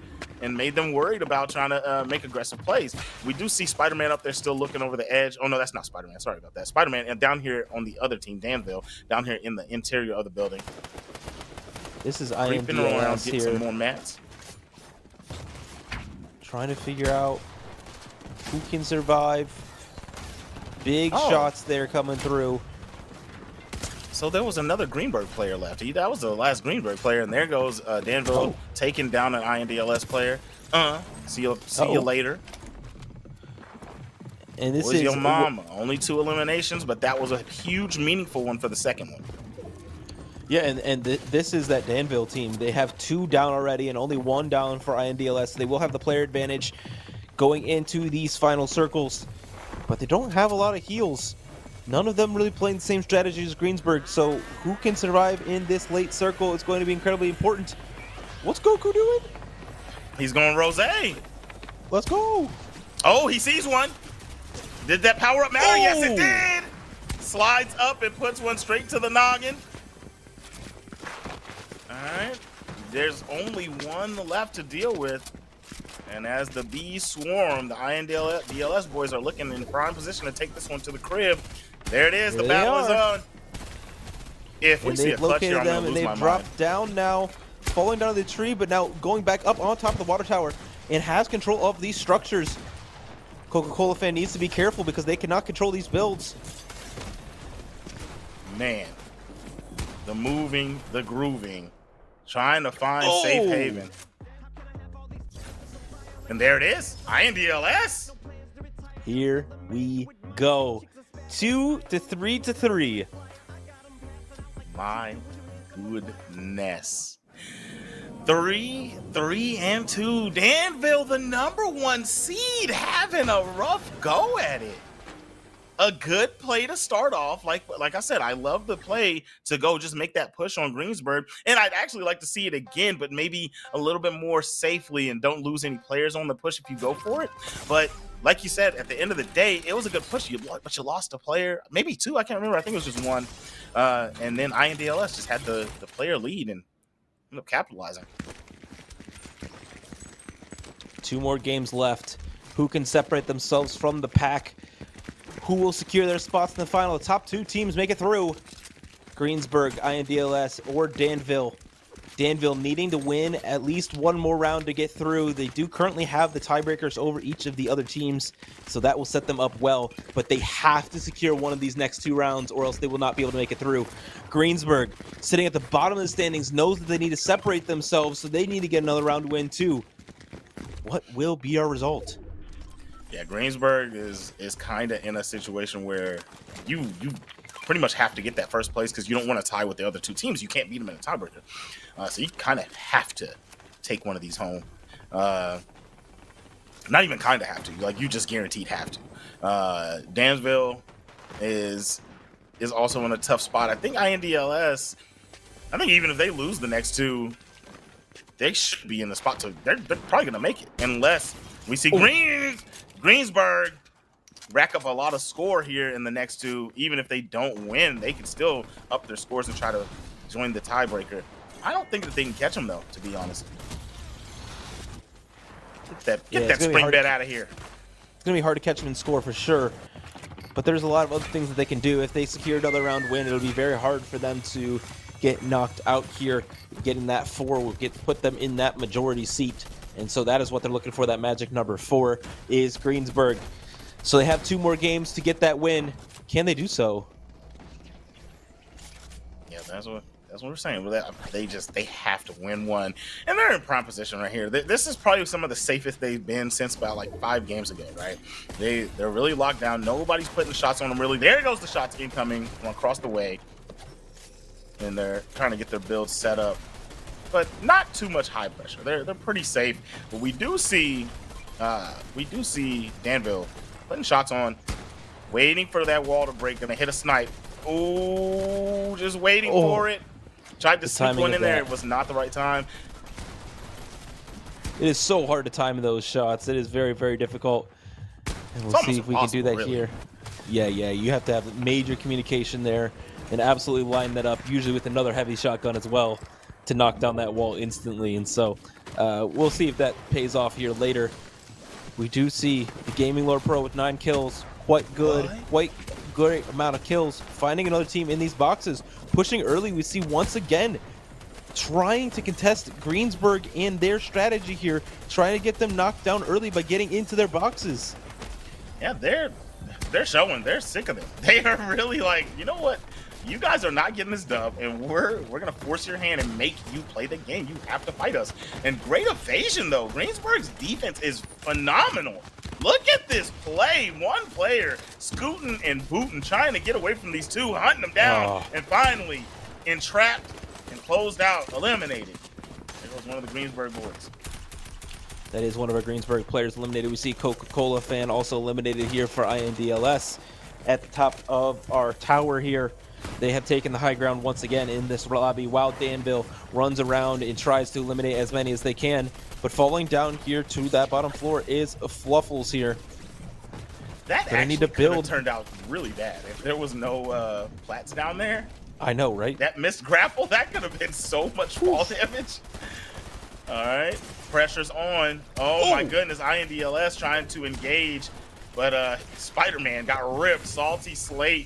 and made them worried about trying to make aggressive plays. We do see Spider-Man up there still looking over the edge. Oh, no, that's not Spider-Man. Sorry about that. Spider-Man and down here on the other team, Dansville, down here in the interior of the building. This is Creeping around, INDLS getting here. some more mats. Trying to figure out who can survive. Big shots there coming through. So there was another Greensburg player left. That was the last Greensburg player, and there goes Dansville taking down an INDLS player. See you later. And this is is your mama. Only 2 eliminations, but that was a huge, meaningful one for the second one. Yeah, and this is that Dansville team. They have 2 down already and only 1 down for INDLS. They will have the player advantage going into these final circles, but they don't have a lot of heals. None of them really playing the same strategy as Greensburg, so who can survive in this late circle is going to be incredibly important. What's Goku doing? He's going Rose. Let's go. Oh, he sees one. Did that power up matter? Yes, it did. Slides up and puts one straight to the noggin. All right. There's only one left to deal with. And as the bees swarm, the INDLS boys are looking in prime position to take this one to the crib. There it is. The battle is on. If we And see a they've clutch here, located I'm them, gonna and lose my they've mind. dropped down now, falling down the tree, but now going back up on top of the water tower and has control of these structures. Coca-Cola fan needs to be careful because they cannot control these builds. Man, the moving, the grooving, trying to find safe haven. And there it is, INDLS. Here we go. 2 to 3 to 3. My goodness. 3-3-2. Danville, the #1 seed, having a rough go at it. A good play to start off. Like I said, I love the play to go just make that push on Greensburg. And I'd actually like to see it again, but maybe a little bit more safely and don't lose any players on the push if you go for it. But like you said, at the end of the day, it was a good push. But you lost a player, maybe two. I can't remember. I think it was just one. And then INDLS just had the player lead and ended up capitalizing. 2 more games left. Who can separate themselves from the pack? Who will secure their spots in the final? The top 2 teams make it through. Greensburg, INDLS, or Danville. Danville needing to win at least one more round to get through. They do currently have the tiebreakers over each of the other teams, so that will set them up well. But they have to secure one of these next 2 rounds or else they will not be able to make it through. Greensburg, sitting at the bottom of the standings, knows that they need to separate themselves, so they need to get another round win too. What will be our result? Yeah, Greensburg is kind of in a situation where you pretty much have to get that first place because you don't want to tie with the other 2 teams. You can't beat them in a tiebreaker. So you kind of have to take one of these home. Not even kind of have to. Like, you just guaranteed have to. Dansville is also in a tough spot. I think INDLS, I think even if they lose the next 2, they should be in the spot. So they're probably going to make it unless we see Greensburg rack up a lot of score here in the next 2. Even if they don't win, they can still up their scores and try to join the tiebreaker. I don't think that they can catch them, though, to be honest. Get that spring bet out of here. It's going to be hard to catch them in score for sure. But there's a lot of other things that they can do. If they secure another round win, it'll be very hard for them to get knocked out here. Getting that 4 will put them in that majority seat. And so that is what they're looking for. That magic number 4 is Greensburg. So they have 2 more games to get that win. Can they do so? Yeah, that's what we're saying. They have to win one, and they're in prime position right here. This is probably some of the safest they've been since about like 5 games ago, right? They're really locked down. Nobody's putting shots on them really. There goes the shots incoming from across the way, and they're trying to get their build set up, but not too much high pressure. They're pretty safe. But we do see Danville putting shots on, waiting for that wall to break. Gonna hit a snipe. Oh, just waiting for it. Tried to sneak one in there. It was not the right time. It is so hard to time those shots. It is very, very difficult. And we'll see if we can do that here. Yeah, you have to have major communication there and absolutely line that up, usually with another heavy shotgun as well, to knock down that wall instantly. And so we'll see if that pays off here later. We do see the Gaming Lord Pro with 9 kills. Quite good. Quite good amount of kills. Finding another team in these boxes. Pushing early, we see once again trying to contest Greensburg and their strategy here. Trying to get them knocked down early by getting into their boxes. Yeah, they're showing. They're sick of it. They are really like, you know what? You guys are not getting this dub, and we're gonna force your hand and make you play the game. You have to fight us. And great evasion though. Greensburg's defense is phenomenal. Look at this play. One player scooting and booting, trying to get away from these 2, hunting them down, and finally entrapped and closed out, eliminated. There goes one of the Greensburg boys. That is one of our Greensburg players eliminated. We see Coca-Cola fan also eliminated here for INDLS. At the top of our tower here, they have taken the high ground once again in this lobby while Danville runs around and tries to eliminate as many as they can. But falling down here to that bottom floor is Fluffles here. That actually could have turned out really bad if there was no plats down there. I know, right? That missed grapple, that could have been so much fall damage. All right, pressure's on. Oh my goodness, INDLS trying to engage, but Spider-Man got ripped. Salty Slate